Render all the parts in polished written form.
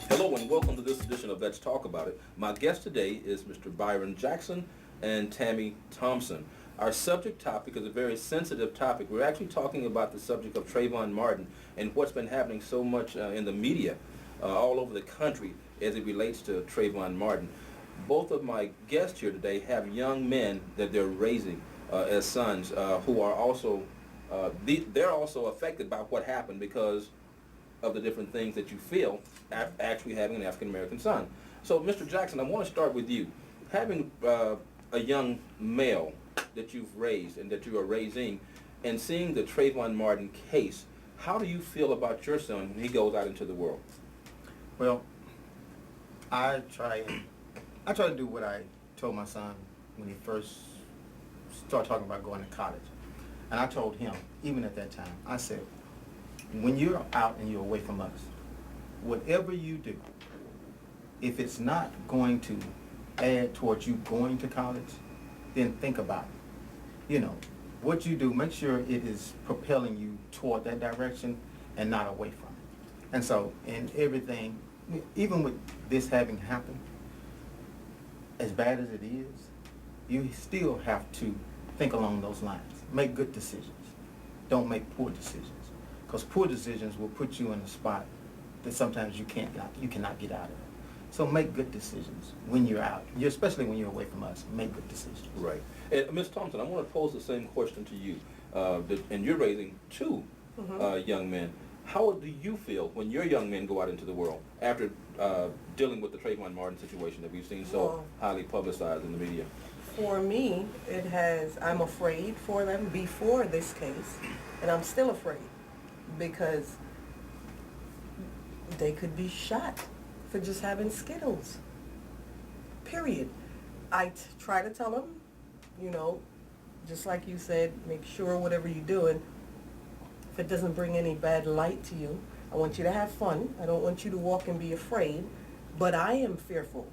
Hello and welcome to this edition of Let's Talk About It. My guest today is Mr. Byron Jackson and Tammy Thompson. Our subject topic is a very sensitive topic. We're actually talking about the subject of Trayvon Martin and what's been happening so much in the media all over the country as it relates to Trayvon Martin. Both of my guests here today have young men that they're raising as sons who are also, they're also affected by what happened because of the different things that you feel actually having an African-American son. So, Mr. Jackson, I want to start with you. Having a young male that you've raised and that you are raising and seeing the Trayvon Martin case, how do you feel about your son when he goes out into the world? Well, I try to do what I told my son when he first started talking about going to college. And I told him, even at that time, I said, when you're out and you're away from us, whatever you do, if it's not going to add towards you going to college, then think about it. You know, what you do, make sure it is propelling you toward that direction and not away from it. And so, in everything, even with this having happened, as bad as it is, you still have to think along those lines. Make good decisions. Don't make poor decisions. Because poor decisions will put you in a spot that sometimes you cannot get out of. So make good decisions when you're out, especially when you're away from us. Make good decisions. Right. And Ms. Thompson, I want to pose the same question to you. And you're raising two young men. How do you feel when your young men go out into the world after dealing with the Trayvon Martin situation that we've seen so highly publicized in the media? For me, I'm afraid for them before this case, and I'm still afraid because they could be shot for just having Skittles. Period. I try to tell them, you know, just like you said, make sure whatever you're doing, if it doesn't bring any bad light to you, I want you to have fun. I don't want you to walk and be afraid, but I am fearful.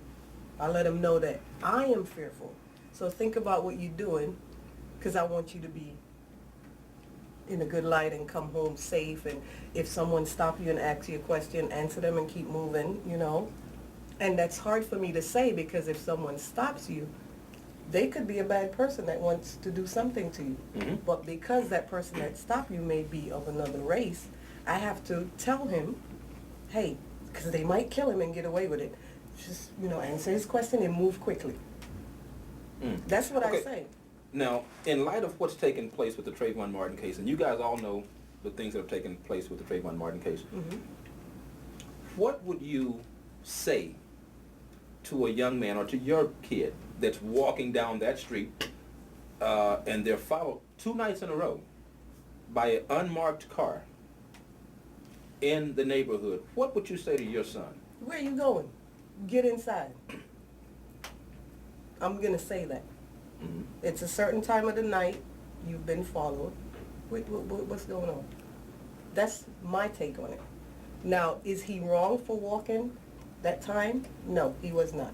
I let them know that I am fearful. So think about what you're doing, because I want you to be in a good light and come home safe. And if someone stops you and asks you a question, answer them and keep moving, you know. And that's hard for me to say, because if someone stops you, they could be a bad person that wants to do something to you. Mm-hmm. But because that person that stopped you may be of another race, I have to tell him, hey, because they might kill him and get away with it, just, you know, answer his question and move quickly. That's what I say. Now, in light of what's taken place with the Trayvon Martin case, and you guys all know the things that have taken place with the Trayvon Martin case, what would you say to a young man or to your kid that's walking down that street and they're followed 2 nights in a row by an unmarked car in the neighborhood? What would you say to your son? Where are you going? Get inside. I'm going to say that. It's a certain time of the night. You've been followed. What's going on? That's my take on it. Now, is he wrong for walking that time? No, he was not.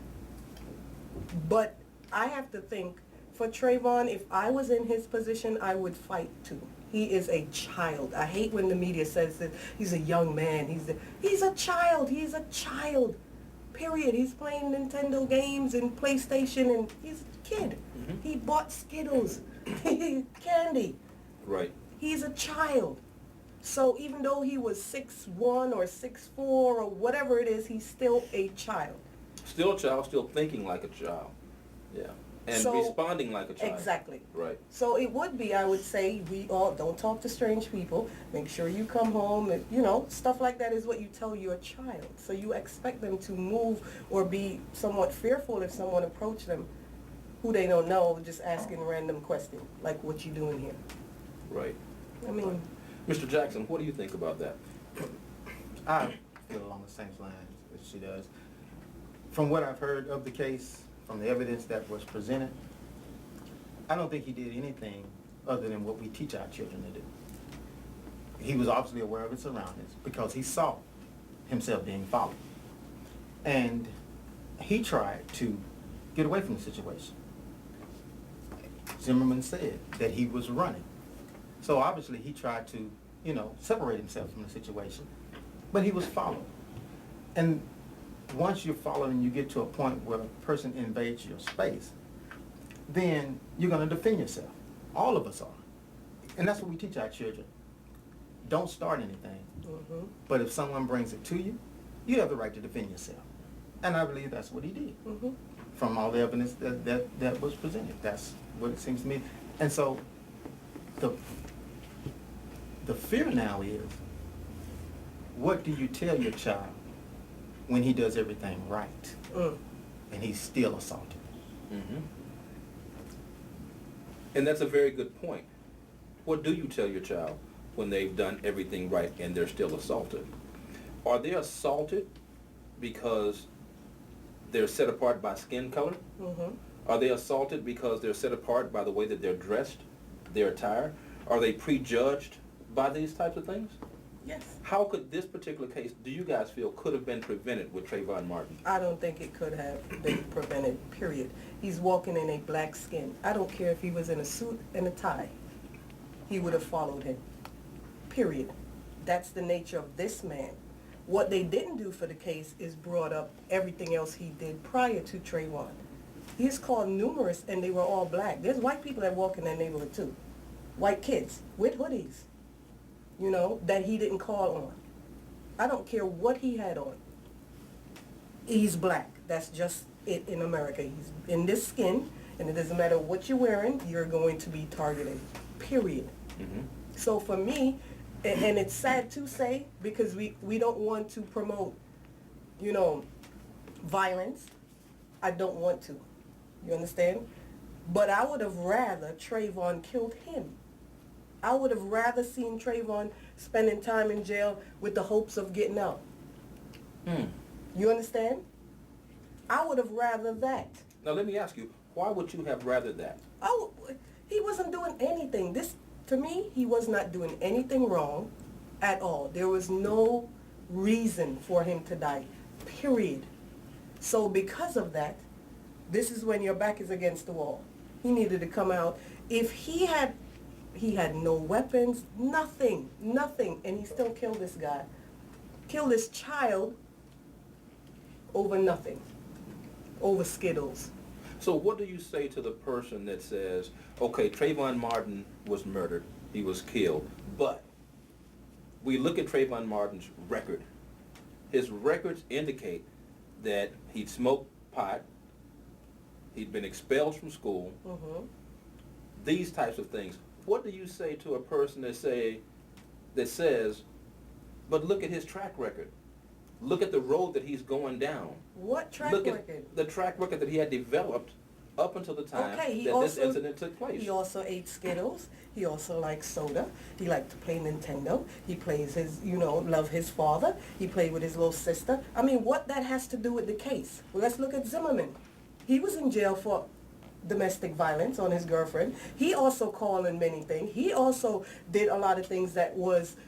But I have to think, for Trayvon, if I was in his position, I would fight too. He is a child. I hate when the media says that he's a young man. He's a child. He's a child. Period. He's playing Nintendo games and PlayStation, and he's a kid. He bought Skittles, candy. Right. He's a child. So even though he was 6'1" or 6'4" or whatever it is, he's still a child. Still a child, still thinking like a child. Yeah. And responding like a child. Exactly. Right. So it would be, I would say, we all don't talk to strange people. Make sure you come home. And, you know, stuff like that is what you tell your child. So you expect them to move or be somewhat fearful if someone approaches them who they don't know, just asking random questions, like, what you doing here? Right. I mean... Mr. Jackson, what do you think about that? I feel along the same lines as she does. From what I've heard of the case, from the evidence that was presented, I don't think he did anything other than what we teach our children to do. He was obviously aware of his surroundings because he saw himself being followed. And he tried to get away from the situation. Zimmerman said that he was running. So obviously he tried to, separate himself from the situation. But he was followed. And once you're followed and you get to a point where a person invades your space, then you're going to defend yourself. All of us are. And that's what we teach our children. Don't start anything. Mm-hmm. But if someone brings it to you, you have the right to defend yourself. And I believe that's what he did. Mm-hmm. From all the evidence that was presented. That's what it seems to me. And so the fear now is, what do you tell your child when he does everything right and he's still assaulted? Mm-hmm. And that's a very good point. What do you tell your child when they've done everything right and they're still assaulted? Are they assaulted because they're set apart by skin color? Mm-hmm. Are they assaulted because they're set apart by the way that they're dressed, their attire? Are they prejudged by these types of things? Yes. How could this particular case, do you guys feel, could have been prevented with Trayvon Martin? I don't think it could have been prevented, period. He's walking in a black skin. I don't care if he was in a suit and a tie. He would have followed him, period. That's the nature of this man. What they didn't do for the case is brought up everything else he did prior to Trayvon. He's called numerous, and they were all black. There's white people that walk in that neighborhood too. White kids with hoodies, that he didn't call on. I don't care what he had on. He's black. That's just it in America. He's in this skin, and it doesn't matter what you're wearing, you're going to be targeted, period. Mm-hmm. So for me, and it's sad to say, because we don't want to promote, violence. I don't want to. You understand? But I would have rather Trayvon killed him. I would have rather seen Trayvon spending time in jail with the hopes of getting out. You understand? I would have rather that. Now let me ask you, why would you have rather that? He wasn't doing anything. To me, he was not doing anything wrong at all. There was no reason for him to die, period. So because of that, this is when your back is against the wall. He needed to come out. If he had no weapons, nothing, and he still killed this guy. Killed this child over nothing, over Skittles. So what do you say to the person that says, okay, Trayvon Martin was murdered, he was killed, but we look at Trayvon Martin's record. His records indicate that he'd smoked pot, he'd been expelled from school, these types of things. What do you say to a person that says, but look at his track record. Look at the road that he's going down. What track Look record? at the track record that he had developed up until the time that this incident took place. He also ate Skittles. He also liked soda. He liked to play Nintendo. He plays his, love his father. He played with his little sister. I mean, what that has to do with the case? Well, let's look at Zimmerman. He was in jail for domestic violence on his girlfriend. He also called in many things. He also did a lot of things that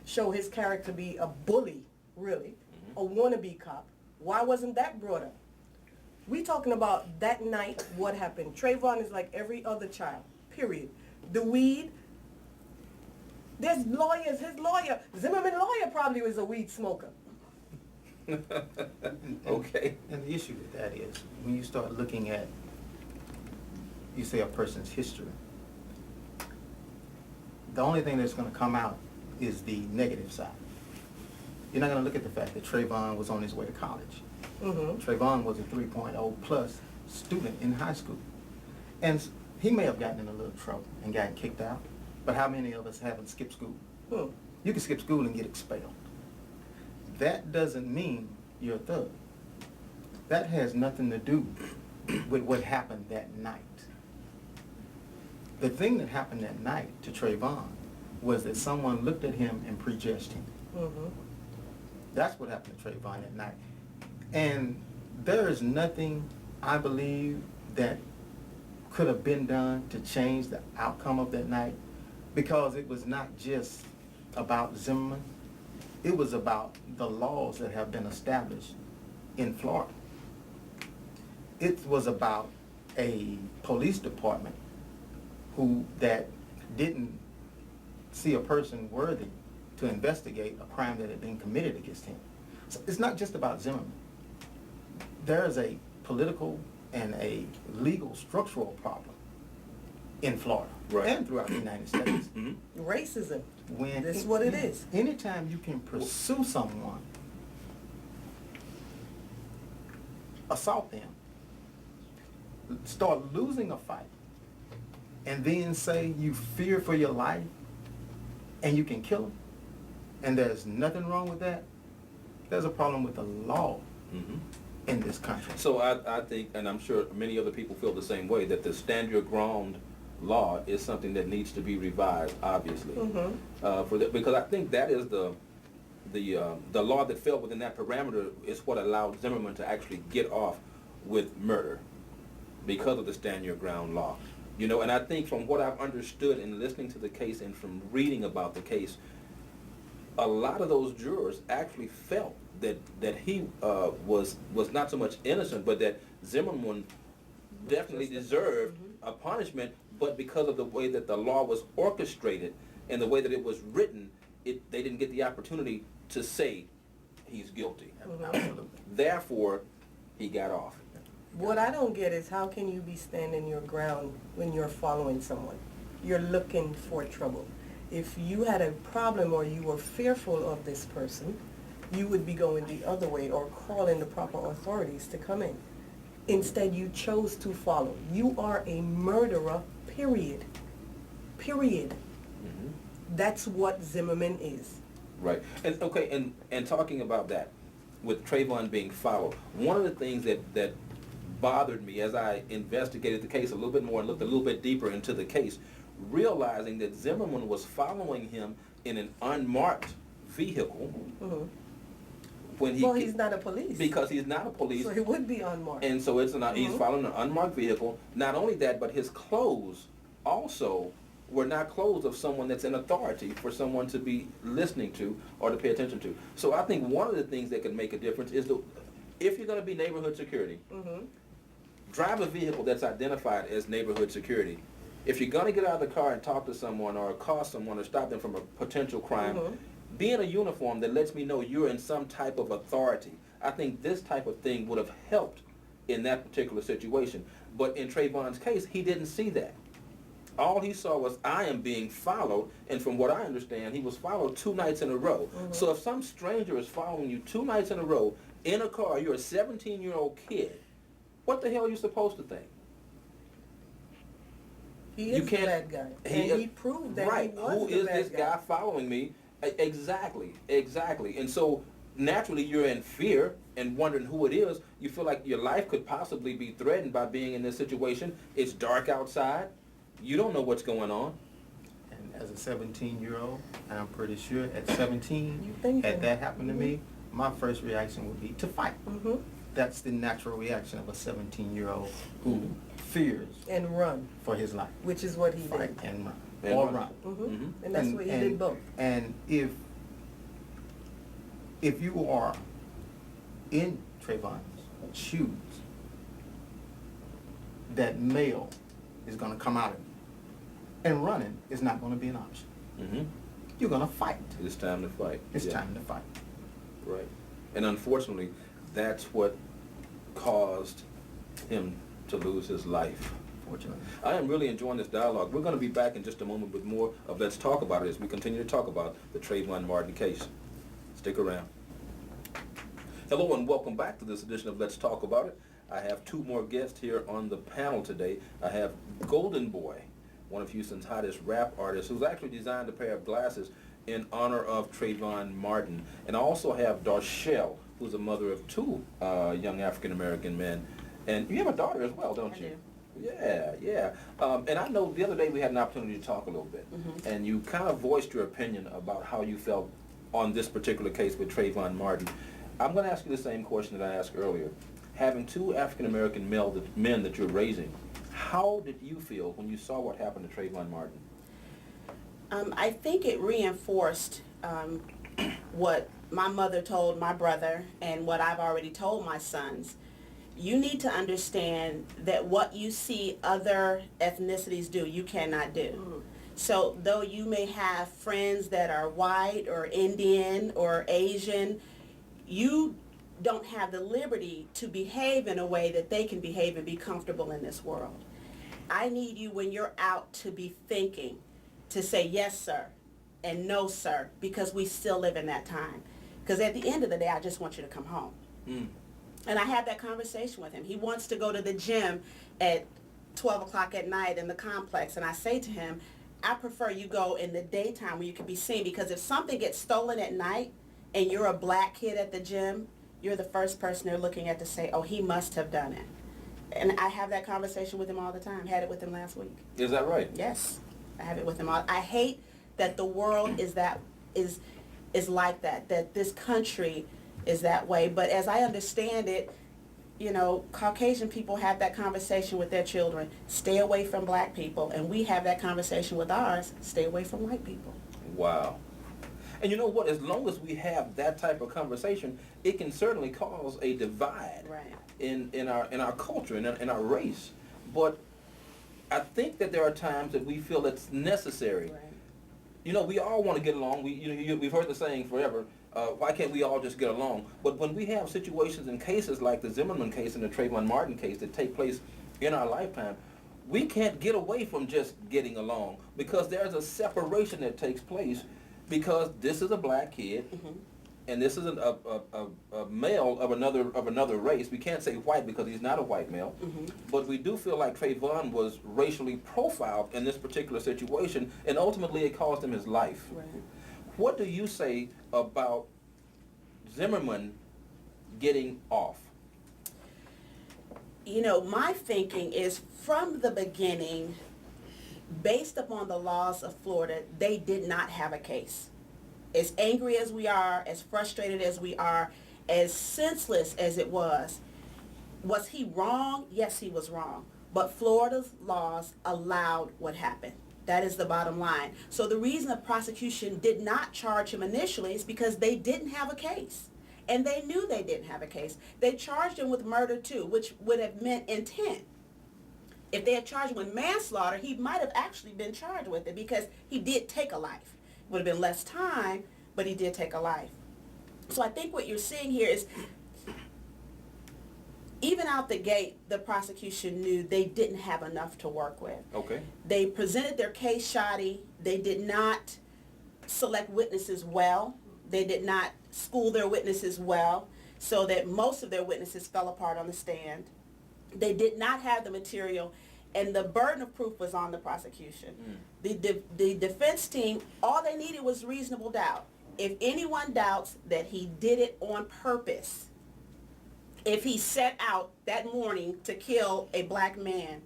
show his character to be a bully, really, a wannabe cop. Why wasn't that brought up? We talking about that night, what happened. Trayvon is like every other child, period. The weed, there's lawyers, his lawyer, Zimmerman lawyer probably was a weed smoker. Okay. And the issue with that is, when you start looking at, you say, a person's history, the only thing that's going to come out is the negative side. You're not going to look at the fact that Trayvon was on his way to college. Trayvon was a 3.0 plus student in high school. And he may have gotten in a little trouble and gotten kicked out, but how many of us haven't skipped school? You can skip school and get expelled. That doesn't mean you're a thug. That has nothing to do with what happened that night. The thing that happened that night to Trayvon was that someone looked at him and prejudged him. That's what happened to Trayvon that night. And there is nothing, I believe, that could have been done to change the outcome of that night, because it was not just about Zimmerman. It was about the laws that have been established in Florida. It was about a police department that didn't see a person worthy to investigate a crime that had been committed against him. So it's not just about Zimmerman. There is a political and a legal structural problem in Florida Right. and throughout the United States. Mhm. Racism. When That's what it is. Anytime you can pursue someone, assault them, start losing a fight, and then say you fear for your life and you can kill them, and there's nothing wrong with that, there's a problem with the law Mhm. in this country. So I think, and I'm sure many other people feel the same way, that the stand your ground law is something that needs to be revised, obviously. Because I think that is the law that fell within that parameter is what allowed Zimmerman to actually get off with murder because of the stand your ground law. You know, and I think from what I've understood in listening to the case and from reading about the case, a lot of those jurors actually felt that he was not so much innocent, but that Zimmerman definitely deserved a punishment, but because of the way that the law was orchestrated and the way that it was written, they didn't get the opportunity to say he's guilty. Absolutely. Therefore, he got off. What I don't get is how can you be standing your ground when you're following someone? You're looking for trouble. If you had a problem or you were fearful of this person, you would be going the other way or calling the proper authorities to come in. Instead, you chose to follow. You are a murderer, period. Period. That's what Zimmerman is. Right. And okay, and talking about that, with Trayvon being followed, one of the things that bothered me as I investigated the case a little bit more and looked a little bit deeper into the case, realizing that Zimmerman was following him in an unmarked vehicle. When He's not a police. Because he's not a police. So he would be unmarked. And so he's following an unmarked vehicle. Not only that, but his clothes also were not clothes of someone that's in authority for someone to be listening to or to pay attention to. So I think one of the things that can make a difference is if you're going to be neighborhood security, drive a vehicle that's identified as neighborhood security. If you're going to get out of the car and talk to someone or call someone or stop them from a potential crime, be in a uniform that lets me know you're in some type of authority. I think this type of thing would have helped in that particular situation. But in Trayvon's case, he didn't see that. All he saw was, I am being followed, and from what I understand, he was followed 2 nights in a row. So if some stranger is following you 2 nights in a row in a car, you're a 17-year-old kid, what the hell are you supposed to think? He is the bad guy. And he proved that right. he was Who the is bad this guy following me? Exactly. And so naturally you're in fear and wondering who it is. You feel like your life could possibly be threatened by being in this situation. It's dark outside. You don't know what's going on. And as a 17-year-old, and I'm pretty sure at 17, had that happened to me, my first reaction would be to fight. That's the natural reaction of a 17-year-old who fears and run for his life. Which is what he Fight did. and run. And or run. run. And that's what he did both. And if you are in Trayvon's shoes, that male is going to come out of you. And running is not going to be an option. You're going to fight. It's time to fight. It's time to fight. Right. And unfortunately, that's what caused him to lose his life. Fortunately. I am really enjoying this dialogue. We're going to be back in just a moment with more of Let's Talk About It as we continue to talk about the Trayvon Martin case. Stick around. Hello and welcome back to this edition of Let's Talk About It. I have 2 more guests here on the panel today. I have Golden Boy, one of Houston's hottest rap artists, who's actually designed a pair of glasses in honor of Trayvon Martin. And I also have Darshell, who's a mother of 2 young African-American men. And you have a daughter as well, don't you? I do. Yeah. And I know the other day we had an opportunity to talk a little bit. And you kind of voiced your opinion about how you felt on this particular case with Trayvon Martin. I'm going to ask you the same question that I asked earlier. Having 2 African-American men that you're raising, how did you feel when you saw what happened to Trayvon Martin? I think it reinforced what my mother told my brother and what I've already told my sons. You need to understand that what you see other ethnicities do, you cannot do. So though you may have friends that are white or Indian or Asian, you don't have the liberty to behave in a way that they can behave and be comfortable in this world. I need you when you're out to be thinking, to say yes, sir, and no, sir, because we still live in that time. Because at the end of the day, I just want you to come home. And I had that conversation with him. He wants to go to the gym at 12 o'clock at night in the complex. And I say to him, I prefer you go in the daytime where you can be seen, because if something gets stolen at night and you're a black kid at the gym, you're the first person they're looking at to say, oh, he must have done it. And I have that conversation with him all the time. Had it with him last week. Is that right? Yes, I have it with him all. I hate that the world is like that, that this country is that way. But as I understand it, you know, Caucasian people have that conversation with their children, stay away from black people, and we have that conversation with ours, stay away from white people. Wow. And you know what? As long as we have that type of conversation, it can certainly cause a divide in our culture, in our race. But I think that there are times that we feel it's necessary. Right. You know, we all want to get along. We've heard the saying forever. Why can't we all just get along? But when we have situations and cases like the Zimmerman case and the Trayvon Martin case that take place in our lifetime, we can't get away from just getting along, because there's a separation that takes place, because this is a black kid and this is a male of another race. We can't say white because he's not a white male, but we do feel like Trayvon was racially profiled in this particular situation, and ultimately it cost him his life. Right. What do you say about Zimmerman getting off? You know, my thinking is from the beginning, based upon the laws of Florida, they did not have a case. As angry as we are, as frustrated as we are, as senseless as it was he wrong? Yes, he was wrong. But Florida's laws allowed what happened. That is the bottom line. So the reason the prosecution did not charge him initially is because they didn't have a case. And they knew they didn't have a case. They charged him with murder too, which would have meant intent. If they had charged him with manslaughter, he might have actually been charged with it, because he did take a life. It would have been less time, but he did take a life. So I think what you're seeing here is, even out the gate, the prosecution knew they didn't have enough to work with. Okay. They presented their case shoddy. They did not select witnesses well. They did not school their witnesses well, so that most of their witnesses fell apart on the stand. They did not have the material, and the burden of proof was on the prosecution. The defense team, all they needed was reasonable doubt. If anyone doubts that he did it on purpose, if he set out that morning to kill a black man,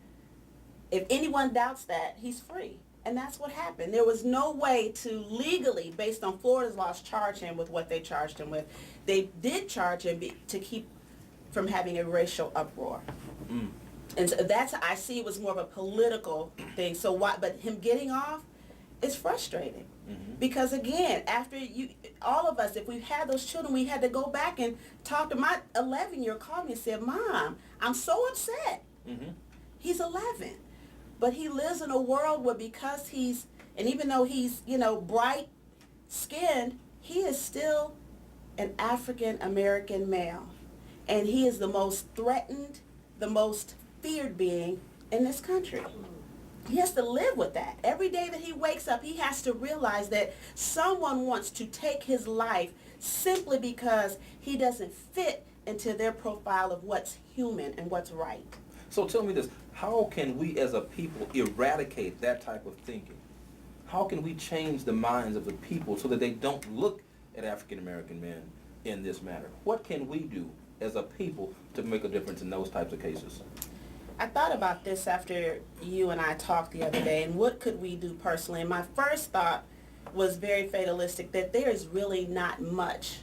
if anyone doubts that, he's free. And that's what happened. There was no way to legally, based on Florida's laws, charge him with what they charged him with. They did charge him to keep from having a racial uproar. And so that's, I see it was more of a political thing. So why, but him getting off is frustrating. Because again, after all of us, if we've had those children, we had to go back and talk to my 11-year-old called me and said, Mom, I'm so upset. He's 11. But he lives in a world where, because he's, and even though he's, you know, bright skinned, he is still an African American male. And he is the most threatened, the most feared being in this country. He has to live with that. Every day that he wakes up, he has to realize that someone wants to take his life simply because he doesn't fit into their profile of what's human and what's right. So tell me this, how can we as a people eradicate that type of thinking? How can we change the minds of the people so that they don't look at African American men in this manner? What can we do as a people to make a difference in those types of cases? I thought about this after you and I talked the other day, and what could we do personally? And my first thought was very fatalistic, that there is really not much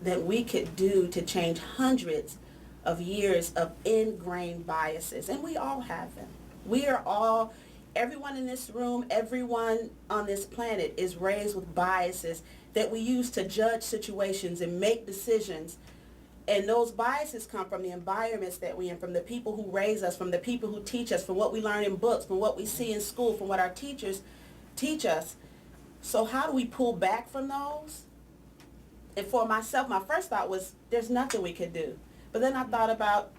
that we could do to change hundreds of years of ingrained biases. And we all have them. We are all, everyone in this room, everyone on this planet is raised with biases that we use to judge situations and make decisions And those biases come from the environments that we're in, from the people who raise us, from the people who teach us, from what we learn in books, from what we see in school, from what our teachers teach us. So how do we pull back from those? And for myself, my first thought was, there's nothing we could do. But then I thought about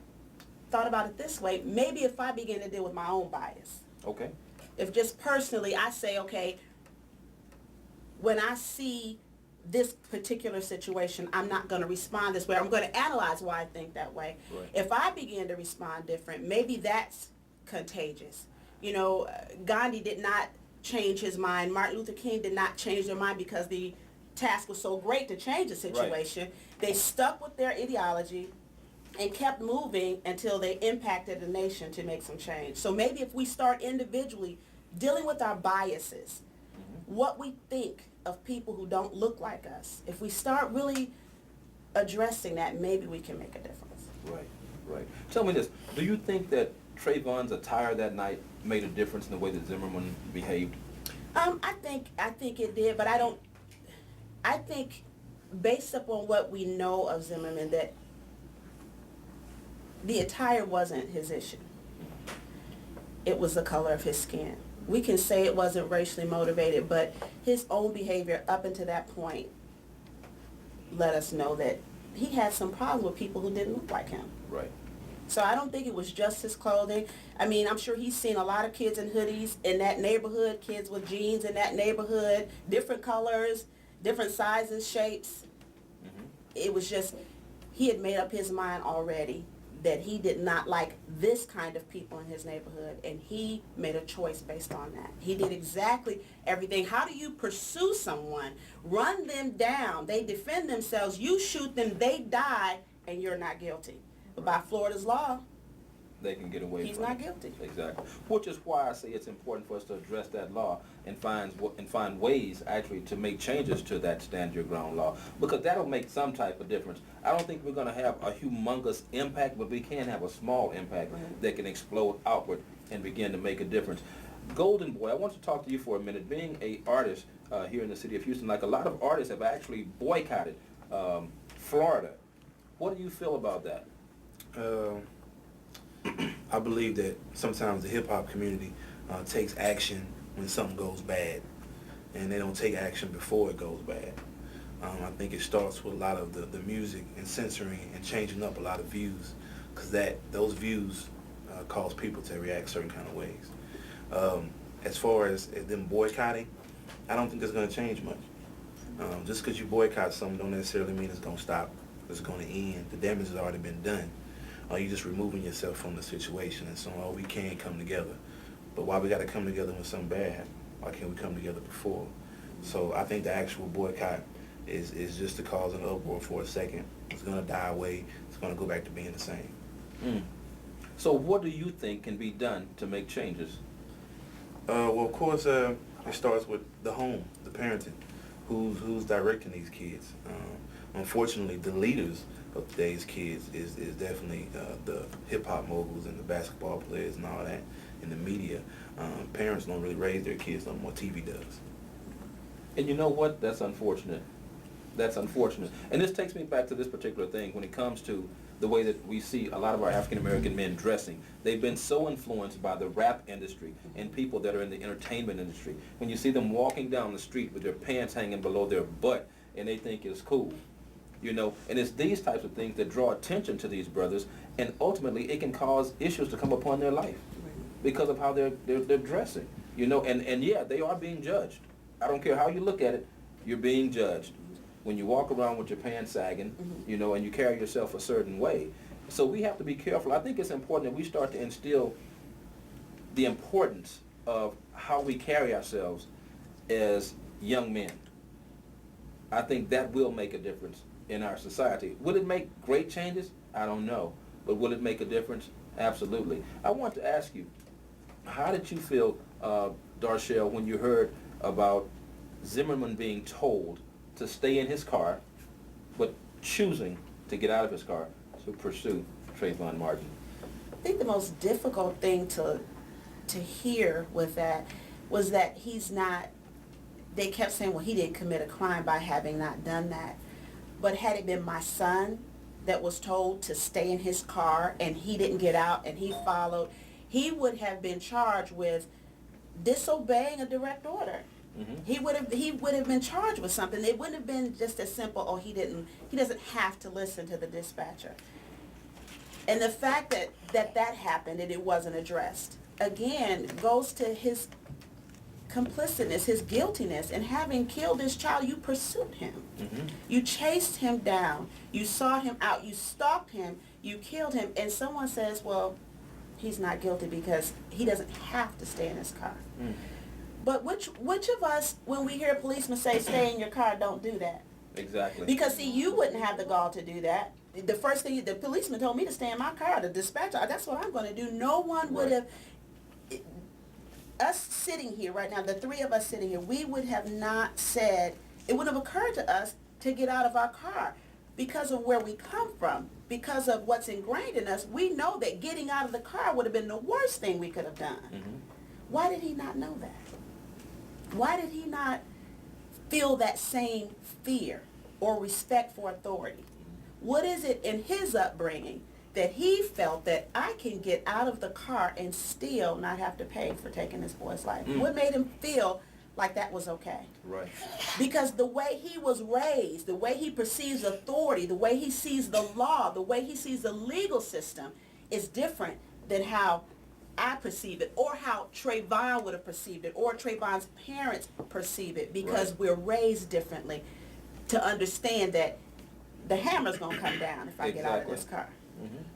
it this way. Maybe if I begin to deal with my own bias. Okay. If just personally I say, okay, when I see this particular situation, I'm not going to respond this way. I'm going to analyze why I think that way. Right. If I begin to respond different, maybe that's contagious. You know, Gandhi did not change his mind. Martin Luther King did not change their mind because the task was so great to change the situation. Right. They stuck with their ideology and kept moving until they impacted the nation to make some change. So maybe if we start individually dealing with our biases, what we think of people who don't look like us, if we start really addressing that, maybe we can make a difference. Right, right. Tell me this, do you think that Trayvon's attire that night made a difference in the way that Zimmerman behaved? I think it did, but I think based upon what we know of Zimmerman, that the attire wasn't his issue. It was the color of his skin. We can say it wasn't racially motivated, but his own behavior up until that point let us know that he had some problems with people who didn't look like him. Right. So I don't think it was just his clothing. I mean, I'm sure he's seen a lot of kids in hoodies in that neighborhood, kids with jeans in that neighborhood, different colors, different sizes, shapes. Mm-hmm. It was just, he had made up his mind already that he did not like this kind of people in his neighborhood, and he made a choice based on that. He did exactly everything. How do you pursue someone? Run them down. They defend themselves. You shoot them. They die, and you're not guilty. But by Florida's law, they can get away he's from not it. guilty. Exactly. Which is why I say it's important for us to address that law and find ways actually to make changes to that stand your ground law, because that'll make some type of difference. I don't think we're going to have a humongous impact, but we can have a small impact that can explode outward and begin to make a difference. Golden Boy, I want to talk to you for a minute. Being an artist here in the city of Houston, like a lot of artists have actually boycotted Florida. What do you feel about that? I believe that sometimes the hip-hop community takes action when something goes bad, and they don't take action before it goes bad. I think it starts with a lot of the music and censoring and changing up a lot of views, because those views cause people to react certain kind of ways. As far as them boycotting, I don't think it's going to change much. Just because you boycott something don't necessarily mean it's going to stop. It's going to end. The damage has already been done. You're just removing yourself from the situation and saying, oh, we can't come together. But why we got to come together when something bad happens? Why can't we come together before? So I think the actual boycott is just to cause an uproar for a second. It's going to die away. It's going to go back to being the same. So what do you think can be done to make changes? Well, of course, it starts with the home, the parenting. Who's directing these kids? Unfortunately, the leaders of today's kids is definitely the hip-hop moguls and the basketball players and all that, and the media. Parents don't really raise their kids no more. TV does. And you know what? That's unfortunate. That's unfortunate. And this takes me back to this particular thing when it comes to the way that we see a lot of our African-American men dressing. They've been so influenced by the rap industry and people that are in the entertainment industry. When you see them walking down the street with their pants hanging below their butt and they think it's cool. You know, and it's these types of things that draw attention to these brothers, and ultimately it can cause issues to come upon their life because of how they're dressing. You know, and yeah, they are being judged. I don't care how you look at it, you're being judged when you walk around with your pants sagging, you know, and you carry yourself a certain way. So we have to be careful. I think it's important that we start to instill the importance of how we carry ourselves as young men. I think that will make a difference in our society. Will it make great changes? I don't know. But will it make a difference? Absolutely. I want to ask you, how did you feel, Darshell, when you heard about Zimmerman being told to stay in his car, but choosing to get out of his car to pursue Trayvon Martin? I think the most difficult thing to hear with that was that he's not, they kept saying, well, he didn't commit a crime by having not done that. But had it been my son, that was told to stay in his car and he didn't get out and he followed, he would have been charged with disobeying a direct order. He would have been charged with something. It wouldn't have been just as simple, oh, he doesn't have to listen to the dispatcher. And the fact that happened and it wasn't addressed, again, goes to his complicitness, his guiltiness, and having killed this child. You pursued him. You chased him down. You sought him out. You stalked him. You killed him. And someone says, well, he's not guilty because he doesn't have to stay in his car. But which of us, when we hear a policeman say, stay in your car, don't do that? Exactly. Because, see, you wouldn't have the gall to do that. The first thing, the policeman told me to stay in my car, the dispatcher, that's what I'm going to do. No one would have, us sitting here right now, the three of us sitting here, we would have not said, it wouldn't have occurred to us to get out of our car because of where we come from, because of what's ingrained in us. We know that getting out of the car would have been the worst thing we could have done. Why did he not know that? Why did he not feel that same fear or respect for authority? What is it in his upbringing that he felt that I can get out of the car and still not have to pay for taking this boy's life? What made him feel like that was okay? Right. Because the way he was raised, the way he perceives authority, the way he sees the law, the way he sees the legal system is different than how I perceive it, or how Trayvon would have perceived it, or Trayvon's parents perceive it, because we're raised differently to understand that the hammer's going to come down if I get out of this car.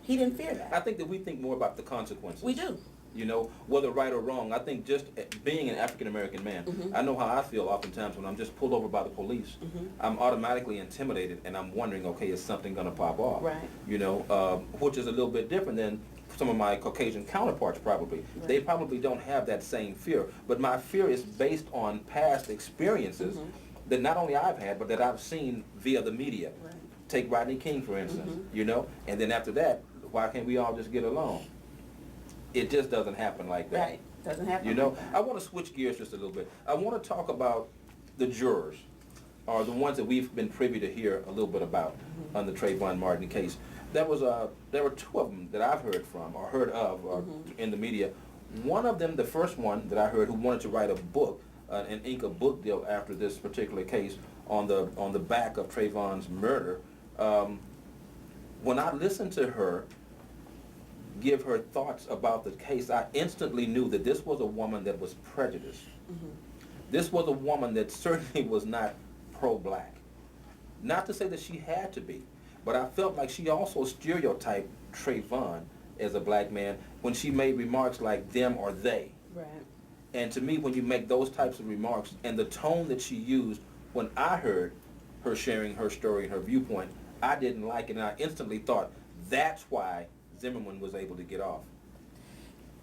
He didn't fear that. I think that we think more about the consequences. We do. You know, whether right or wrong. I think just being an African-American man, I know how I feel oftentimes when I'm just pulled over by the police. I'm automatically intimidated and I'm wondering, okay, is something going to pop off? Right. You know, which is a little bit different than some of my Caucasian counterparts probably. Right. They probably don't have that same fear. But my fear is based on past experiences that not only I've had, but that I've seen via the media. Right. Take Rodney King, for instance, you know, and then after that, why can't we all just get along? It just doesn't happen like that. Right. Doesn't happen. You know, like that. I want to switch gears just a little bit. I want to talk about the jurors, or the ones that we've been privy to hear a little bit about on the Trayvon Martin case. There were two of them that I've heard from, or heard of, or in the media. One of them, the first one that I heard, who wanted to write a book, and ink a book deal after this particular case on the back of Trayvon's murder. When I listened to her give her thoughts about the case, I instantly knew that this was a woman that was prejudiced. This was a woman that certainly was not pro-black. Not to say that she had to be, but I felt like she also stereotyped Trayvon as a black man when she made remarks like them or they. Right. And to me, when you make those types of remarks and the tone that she used when I heard her sharing her story and her viewpoint, I didn't like it, and I instantly thought that's why Zimmerman was able to get off.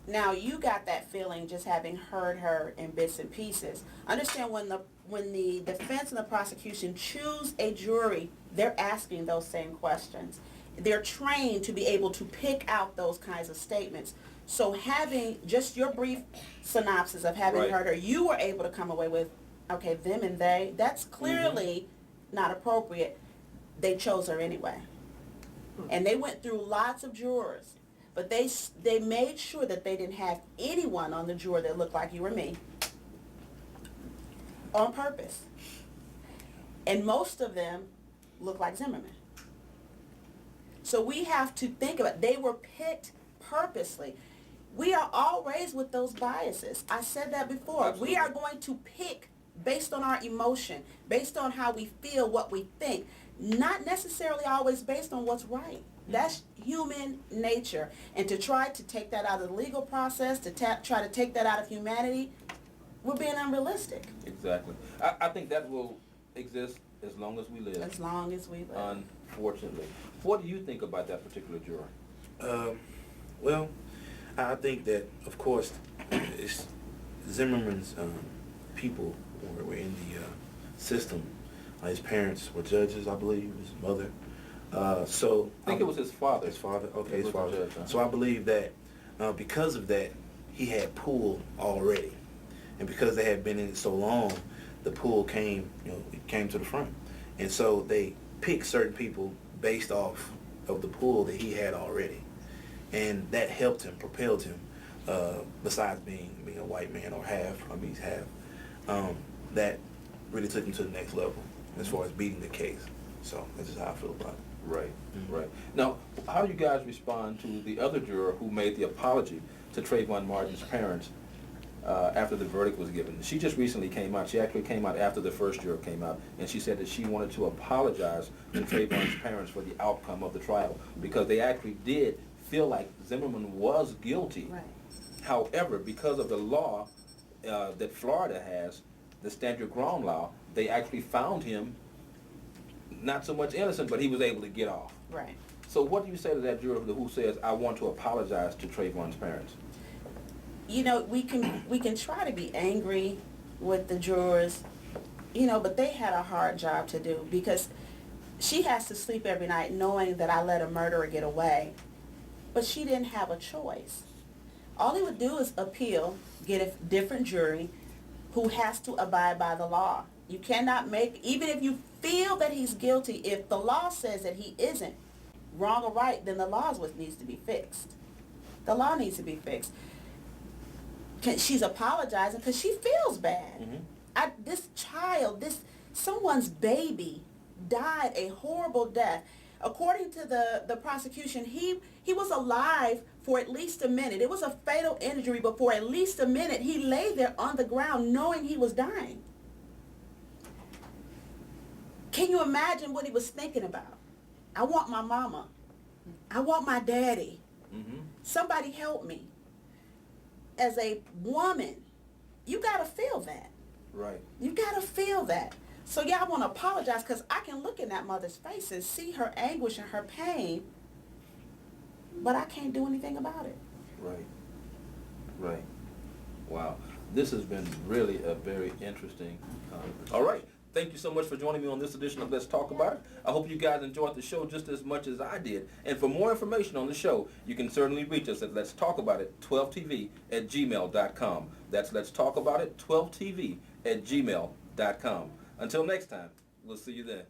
Now, you got that feeling just having heard her in bits and pieces. Understand when the defense and the prosecution choose a jury, they're asking those same questions. They're trained to be able to pick out those kinds of statements. So having just your brief synopsis of having heard her, you were able to come away with, okay, them and they, that's clearly not appropriate. They chose her anyway. And they went through lots of jurors, but they made sure that they didn't have anyone on the juror that looked like you or me on purpose. And most of them look like Zimmerman. So we have to think about, they were picked purposely. We are all raised with those biases. I said that before. Absolutely. We are going to pick based on our emotion, based on how we feel, what we think, not necessarily always based on what's right. That's human nature. And to try to take that out of the legal process, to try to take that out of humanity, we're being unrealistic. Exactly. I think that will exist as long as we live. As long as we live. Unfortunately. What do you think about that particular juror? Well, I think that, of course, it's Zimmerman's people were in the system. His parents were judges, I believe, his mother. So I think it was his father. His father? Okay, It his was father. the judge, huh? So I believe that because of that, he had pull already. And because they had been in it so long, the pull came, it came to the front. And so they picked certain people based off of the pool that he had already. And that helped him, propelled him, besides being a white man or half, he's half, that really took him to the next level as far as beating the case. So that's just how I feel about it. Right, right. Now, how do you guys respond to the other juror who made the apology to Trayvon Martin's parents after the verdict was given? She just recently came out. She actually came out after the first juror came out, and she said that she wanted to apologize to Trayvon's parents for the outcome of the trial because they actually did feel like Zimmerman was guilty. Right. However, because of the law that Florida has, the stand your ground law, they actually found him not so much innocent, but he was able to get off. Right. So what do you say to that juror who says, I want to apologize to Trayvon's parents? You know, we can try to be angry with the jurors, you know, but they had a hard job to do because she has to sleep every night knowing that I let a murderer get away. But she didn't have a choice. All he would do is appeal, get a different jury who has to abide by the law. You cannot make, even if you feel that he's guilty, if the law says that he isn't, wrong or right, then the law is what needs to be fixed. The law needs to be fixed. She's apologizing because she feels bad. Mm-hmm. This child, someone's baby died a horrible death. According to the prosecution, he was alive for at least a minute. It was a fatal injury, but for at least a minute, he lay there on the ground knowing he was dying. Can you imagine what he was thinking about? I want my mama. I want my daddy. Mm-hmm. Somebody help me. As a woman, you got to feel that. Right. You got to feel that. So yeah, I want to apologize because I can look in that mother's face and see her anguish and her pain, but I can't do anything about it. Right. Right. Wow. This has been really a very interesting conversation. All right. Thank you so much for joining me on this edition of Let's Talk About It. I hope you guys enjoyed the show just as much as I did. And for more information on the show, you can certainly reach us at Let's Talk About It 12tv@gmail.com. That's Let's Talk About It 12tv@gmail.com. Until next time, we'll see you then.